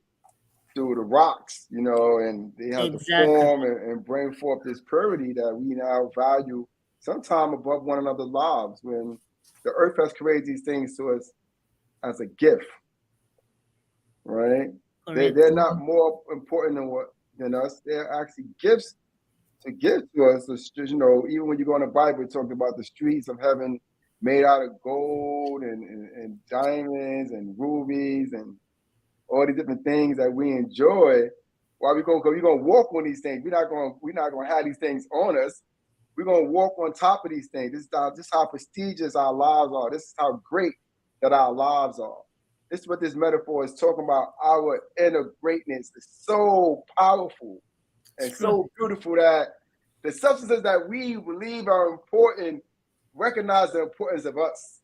through the rocks, and they have to exactly. form and bring forth this purity that we now value sometime above one another's lives, when the earth has created these things to us as a gift, right? They're Correct. not more important than us. They're actually gifts to give to us. Even when you go in the Bible, it talks about the streets of heaven made out of gold and diamonds and rubies and all these different things that we enjoy. Why we go? Because we're gonna walk on these things. We're not gonna have these things on us. We're gonna walk on top of these things. This is how prestigious our lives are. This is how great that our lives are. This is what this metaphor is talking about. Our inner greatness is so powerful and It's true. so beautiful that the substances that we believe are important recognize the importance of us.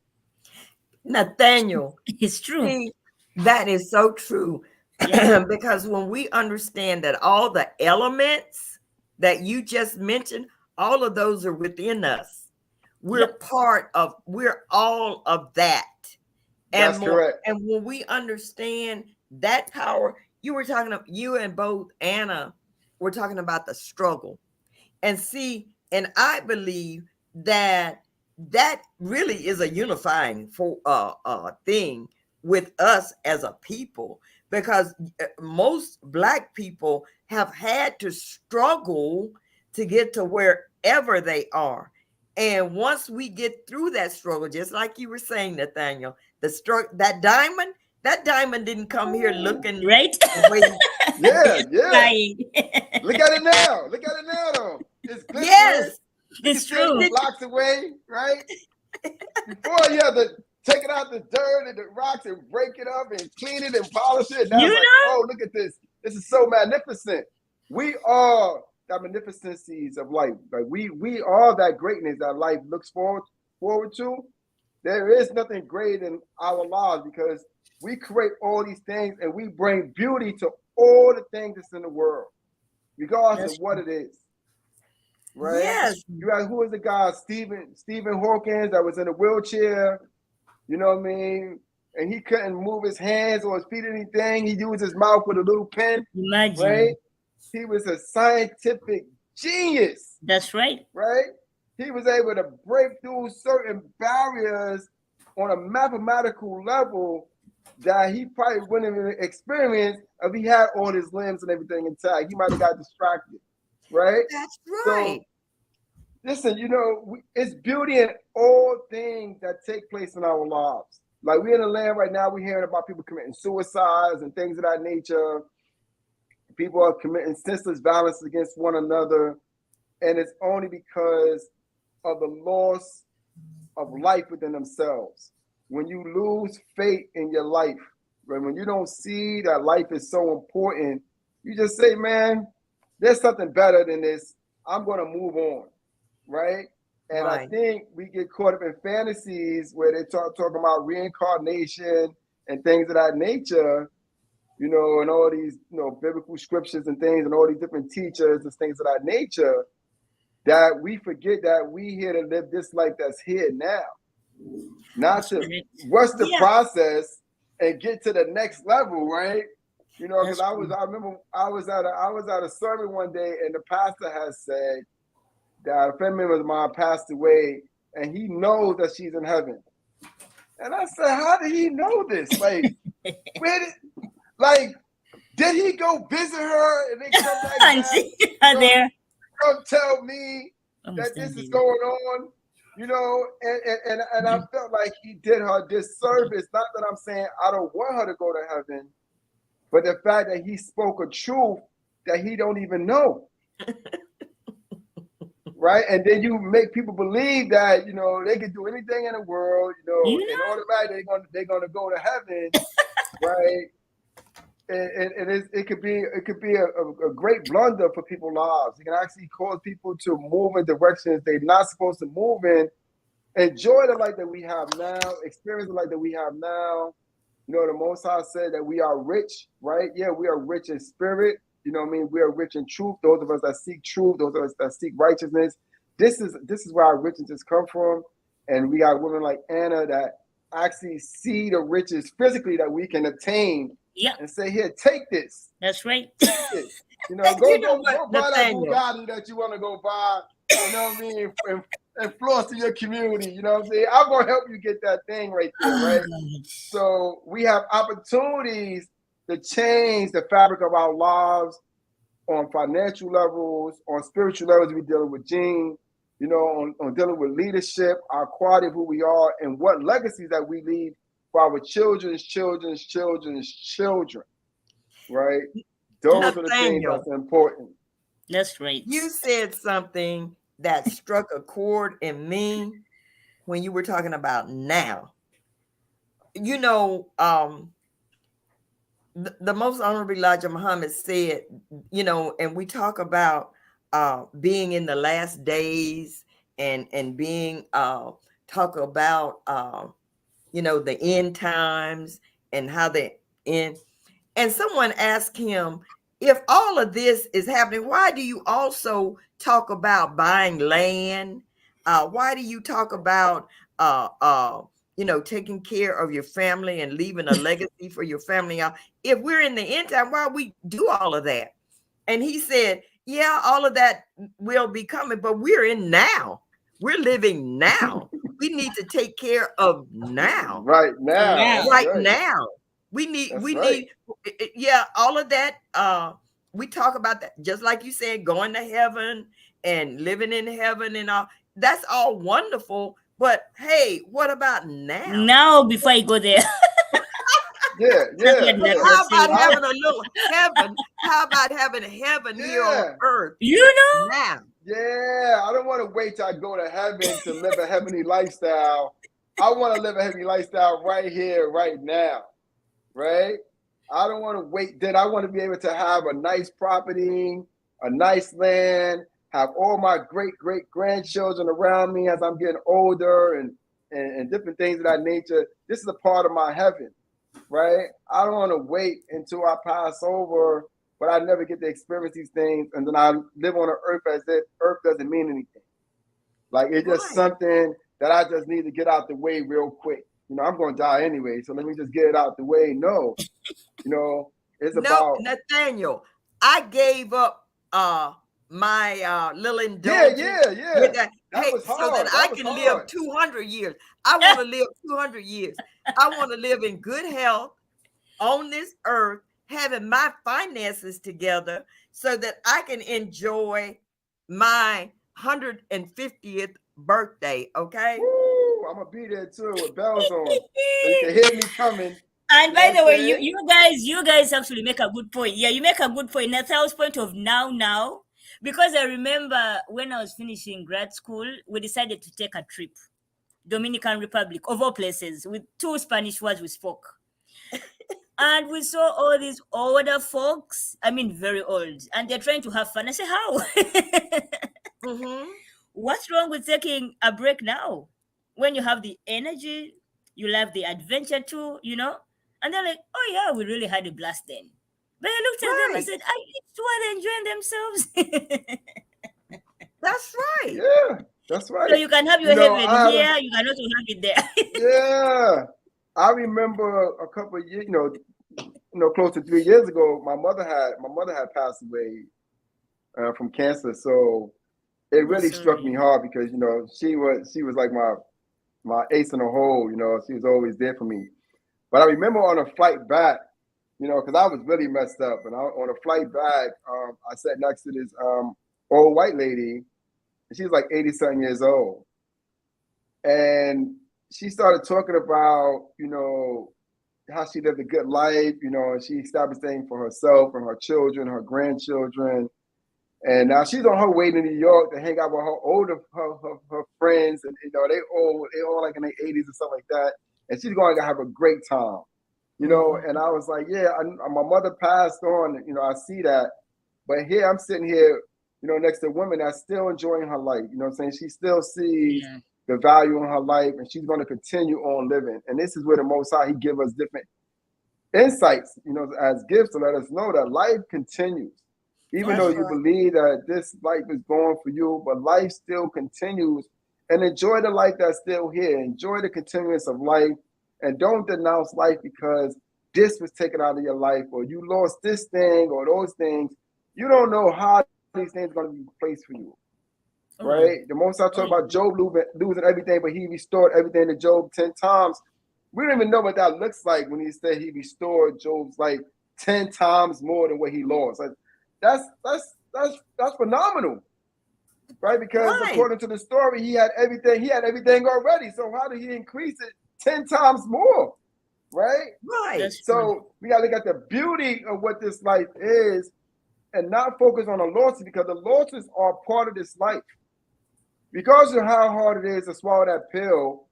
Nathaniel, It's true. see, that is so true. Yeah, Because when we understand that all the elements that you just mentioned, all of those are within us. yep, We're all of that and That's more. correct. And when we understand that power, you and both Anna were talking about the struggle. And see, and I believe that that really is a unifying thing with us as a people, because most Black people have had to struggle to get to wherever they are. And once we get through that struggle, just like you were saying, Nathaniel, the struggle, that diamond didn't come here looking right. the way. Yeah, yeah. Flying. Look at it now. Look at it now, though. It's glistening. Yes. We can It's see it true. from blocks away, right? Before you have to take it out the dirt and the rocks and break it up and clean it and polish it. Now You it's like, know, oh, look at this This is so magnificent. We are the magnificencies of life. Like we are that greatness that life looks forward to. There is nothing greater in our lives because we create all these things and we bring beauty to all the things that's in the world, regardless That's of what it is. Right? Yes. You got who is the guy, Stephen Hawkins, that was in a wheelchair, you know what I mean? And he couldn't move his hands or his feet or anything. He used his mouth with a little pen, imagine. right? He was a scientific genius. That's right. Right? He was able to break through certain barriers on a mathematical level that he probably wouldn't have experienced if he had all his limbs and everything intact. He might have got distracted, right? That's right. So, listen, you know, it's beauty in all things that take place in our lives. Like we're in a land right now, we're hearing about people committing suicides and things of that nature. People are committing senseless violence against one another. And it's only because of the loss of life within themselves. When you lose faith in your life, right? When you don't see that life is so important, you just say, man, there's something better than this. I'm going to move on, right? And I think we get caught up in fantasies where they talking about reincarnation and things of that nature, you know, and all these, you know, biblical scriptures and things and all these different teachers and things of that nature, that we forget that we here to live this life that's here now. Not to rush the process and get to the next level, right? You know, because I remember I was at a sermon one day and the pastor has said that a family member of mine passed away and he knows that she's in heaven. And I said, how did he know this? Like, did he go visit her and then come back there? Come tell me that this is going on, you know, and I felt like he did her disservice. Not that I'm saying I don't want her to go to heaven, but the fact that he spoke a truth that he don't even know. Right? And then you make people believe that, you know, they can do anything in the world, you know, and automatically they're gonna go to heaven, right? And it could be a great blunder for people's lives. It can actually cause people to move in directions they're not supposed to move in. Enjoy the life that we have now, experience the life that we have now. You know, the Most High said that we are rich, right? Yeah, we are rich in spirit. You know what I mean? We are rich in truth. Those of us that seek truth, those of us that seek righteousness. This is where our riches come from. And we got women like Anna that actually see the riches physically that we can attain. Yeah. And say, here, take this. That's right. Take this. You know, go buy that Bugatti that you want to go buy. You know what I mean? And floss to your community. You know what I'm saying? I'm gonna help you get that thing right there, right? So we have opportunities to change the fabric of our lives on financial levels, on spiritual levels. We're dealing with Gene, you know, on dealing with leadership, our quality of who we are, and what legacies that we leave for our children's children, right? Those are the things that's important. That's right. You said something that struck a chord in me when you were talking about now. You know, the most honorable Elijah Muhammad said, you know, and we talk about being in the last days and being talk about you know, the end times and how they end. And someone asked him, if all of this is happening, why do you also talk about buying land? Why do you talk about you know, taking care of your family and leaving a legacy for your family? If we're in the end time, why we do all of that? And he said, yeah, all of that will be coming, but we're in now. We're living now. We need to take care of now. Right now. Right now. We need, yeah, all of that. We talk about that, just like you said, going to heaven and living in heaven and all. That's all wonderful. But hey, what about now? Now, before I go there. Yeah. How about having a little heaven? How about having heaven here on earth? You know? Now. Yeah, I don't want to wait till I go to heaven to live a heavenly lifestyle. I want to live a heavenly lifestyle right here, right now. Right? I don't want to wait. Then I want to be able to have a nice property, a nice land, have all my great grandchildren around me as I'm getting older, and different things of that nature. This is a part of my heaven, right? I don't want to wait until I pass over, but I never get to experience these things, and then I live on the earth as if earth doesn't mean anything. Like it's just Right. something that I just need to get out the way real quick. I'm going to die anyway, so let me just get it out the way. No, it's No, about Nathaniel, I gave up my little yeah, indulgence yeah, yeah. with that. That Hey, was so that hard. I That was can live hard. 200 years. I want to live 200 years. I want to live in good health on this earth, having my finances together so that I can enjoy my 150th birthday. Okay. Woo! I'm gonna be there too with bells on, so you can hear me coming. And You know by what I'm the way, you saying? you guys you guys actually make a good point. Yeah, you make a good point. Nathal's point of now, because I remember when I was finishing grad school, we decided to take a trip, Dominican Republic, of all places, with two Spanish words we spoke. And we saw all these older folks, I mean, very old, and they're trying to have fun. I say, how? Mm-hmm. What's wrong with taking a break now? When you have the energy, you love the adventure too. And they're like, oh, yeah, we really had a blast then. But I looked at them and Right. said, are you sure they're enjoying themselves? That's right. Yeah, that's So right. you can have your heaven I had a here, you can also have it there. yeah. I remember a couple of years, close to 3 years ago, my mother had passed away from cancer. So it Oh, really struck me sorry. hard because she was like my ace in the hole. She was always there for me. But I remember on a flight back, because I was really messed up, and on a flight back, I sat next to this old white lady, and she was like 80 something years old, and she started talking about how she lived a good life, and she established things for herself and her children, her grandchildren. And now she's on her way to New York to hang out with her friends, and they all like in their 80s and stuff like that. And she's going to have a great time, And Mm-hmm. I was like, yeah, my mother passed on, I see that, but here I'm sitting here, next to a woman that's still enjoying her life. You know what I'm saying? She still sees Yeah, the value in her life, and she's going to continue on living. And this is where the Most High He give us different insights, as gifts to let us know that life continues. Even though That's yeah. you right. believe that this life is going for you, but life still continues. And enjoy the life that's still here. Enjoy the continuance of life. And don't denounce life because this was taken out of your life, or you lost this thing or those things. You don't know how these things are going to be replaced for you. Oh, yeah. Right? The most I Oh, talk yeah. about Job losing everything, but he restored everything to Job 10 times. We don't even know what that looks like when he said he restored Job's like 10 times more than what he lost. Like, that's phenomenal, right? Because Right. according to the story, he had everything already. So how did he increase it 10 times more? Right? Right. That's true. So we gotta look at the beauty of what this life is and not focus on the losses, because the losses are part of this life. Because of how hard it is to swallow that pill,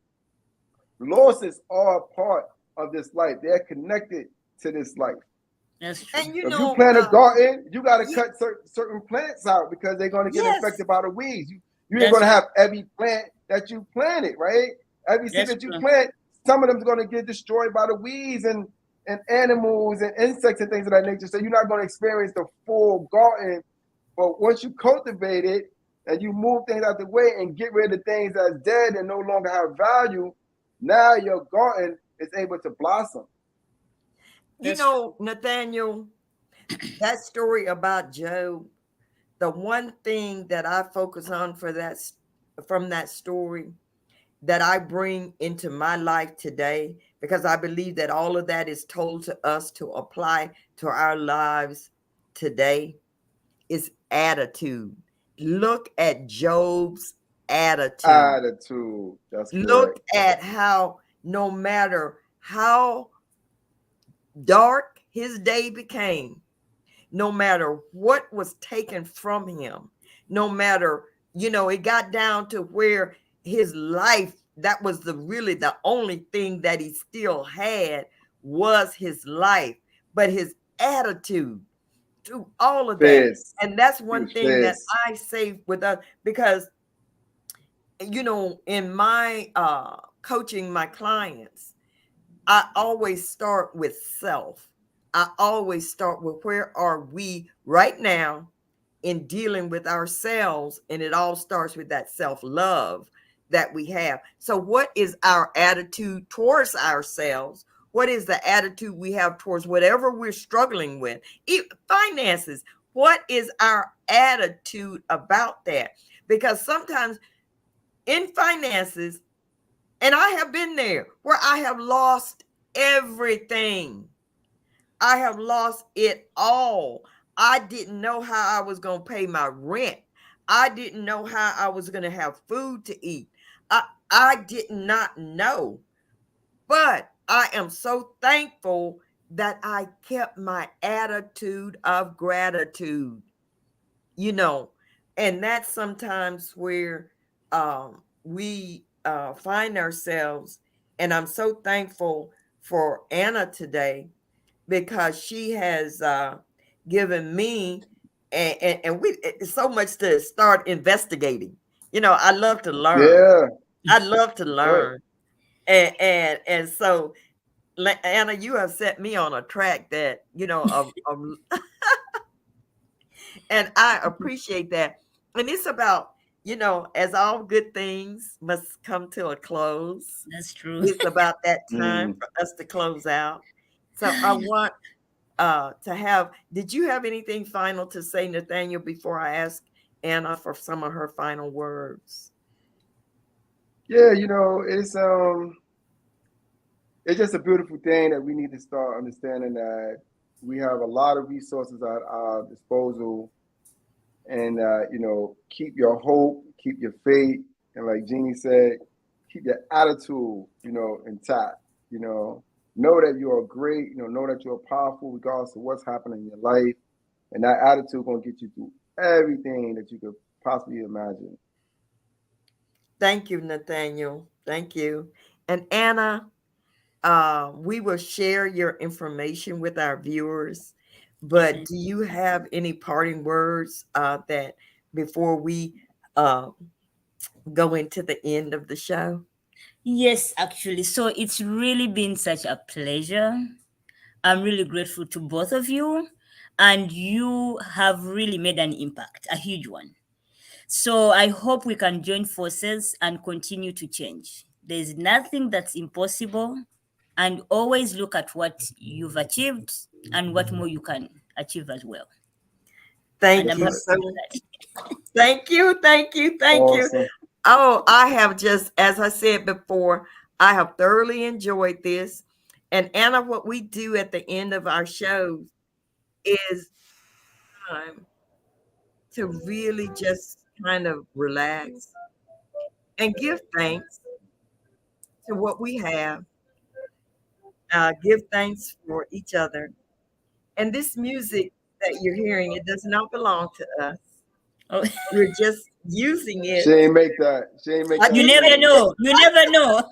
losses are part of this life. They're connected to this life. That's true. And If you plant a garden, you got to ye- cut certain plants out because they're going to get yes, infected by the weeds. You ain't going That's to true. have every plant that you planted, right? Every seed That's that you true. plant, some of them's going to get destroyed by the weeds and animals and insects and things of that nature. So you're not going to experience the full garden. But once you cultivate it and you move things out the way and get rid of things that's dead and no longer have value, now your garden is able to blossom. That's true. Nathaniel, that story about Job, the one thing that I focus on from that story that I bring into my life today, because I believe that all of that is told to us to apply to our lives today, is attitude. Look at Job's attitude. Attitude. That's correct. Look at how, no matter how dark his day became, no matter what was taken from him, no matter, it got down to where his life, that was the only thing that he still had was his life. but his attitude through all of that. Fierce. And that's He one was thing that fierce. I say with us, because in my coaching my clients, I always start with self. I always start with where are we right now in dealing with ourselves, and it all starts with that self-love that we have. So what is our attitude towards ourselves? What is the attitude we have towards whatever we're struggling with? Finances, what is our attitude about that? Because sometimes in finances, and I have been there where I have lost everything. I have lost it all. I didn't know how I was going to pay my rent. I didn't know how I was going to have food to eat. I did not know. But I am so thankful that I kept my attitude of gratitude, you know, and that's sometimes where we find ourselves. And I'm so thankful for Anna today, because she has given me, and we it's so much to start investigating. I love to learn. Yeah. I love to Good. learn, and so Anna, you have set me on a track that and I appreciate that. And it's about, as all good things must come to a close, That's true. it's about that time Mm. for us to close out. So I want to have, did you have anything final to say, Nathaniel, before I ask Anna for some of her final words? Yeah, it's just a beautiful thing that we need to start understanding that we have a lot of resources at our disposal, and keep your hope, keep your faith, and like Jeannie said, keep your attitude, intact. Know that you are great. Know that you are powerful, regardless of what's happening in your life, and that attitude gonna get you through everything that you could possibly imagine. Thank you, Nathaniel. Thank you. And Anna, we will share your information with our viewers. But Definitely. do you have any parting words that before we uh, go into the end of the show? Yes, actually. So it's really been such a pleasure. I'm really grateful to both of you, and you have really made an impact, a huge one. So I hope we can join forces and continue to change. There's nothing that's impossible, and always look at what you've achieved and what more you can achieve as well. And Thank I'm you happy Excellent. to so do that. Thank you, thank you, thank you. Awesome. Oh, I have just, as I said before, I have thoroughly enjoyed this. And Anna, what we do at the end of our shows is time to really just kind of relax and give thanks to what we have, give thanks for each other. And this music that you're hearing, it does not belong to us. Oh, We're just using it. She ain't make that. She ain't make I you that didn't never tune. know. You never know.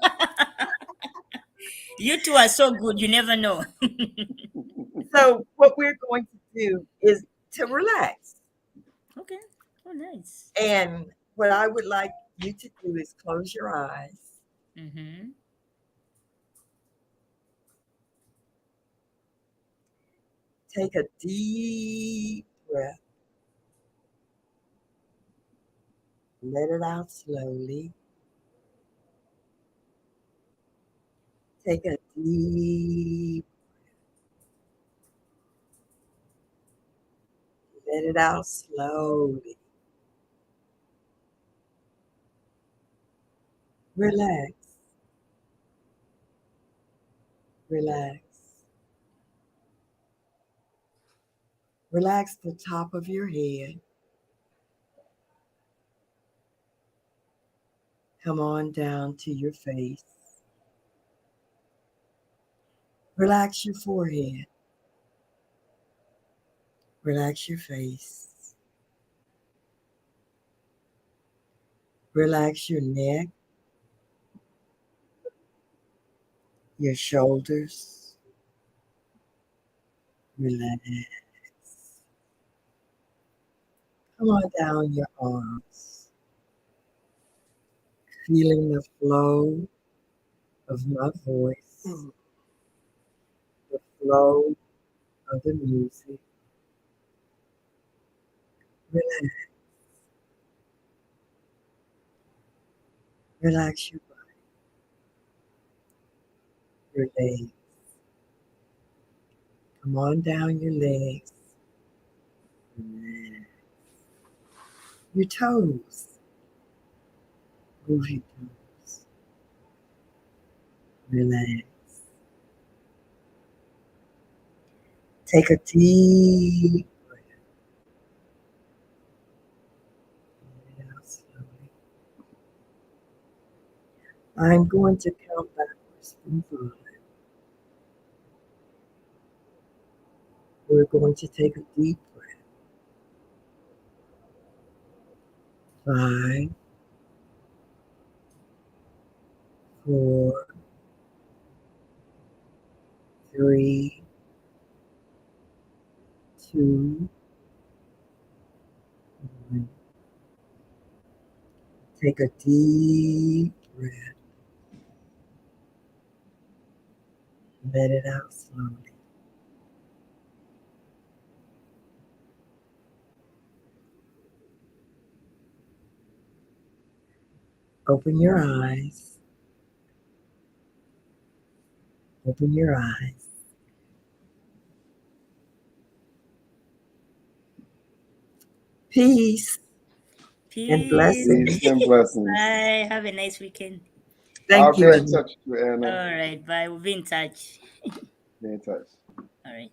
You two are so good. You never know. So what we're going to do is to relax. Okay. Oh, nice. And what I would like you to do is close your eyes, Mm-hmm. take a deep breath, let it out slowly. Take a deep, let it out slowly. Relax, relax. Relax the top of your head. Come on down to your face. Relax your forehead. Relax your face. Relax your neck, your shoulders, Relax. Come on down your arms, feeling the flow of my voice, the flow of the music. Relax. Relax your legs. Come on down your legs. Relax. Your toes. Move your toes. Relax. Take a deep breath. Let it out slowly. I'm going to count backwards from 5. We're going to take a deep breath. 5, 4, 3, 2, 1. Take a deep breath. Let it out slowly. Open your eyes. Open your eyes. Peace and Peace. blessings. Peace and blessings. Bye. Have a nice weekend. Thank I'll be you. in touch with you, Anna. All right. Bye. We'll be in touch. Be in touch. All right.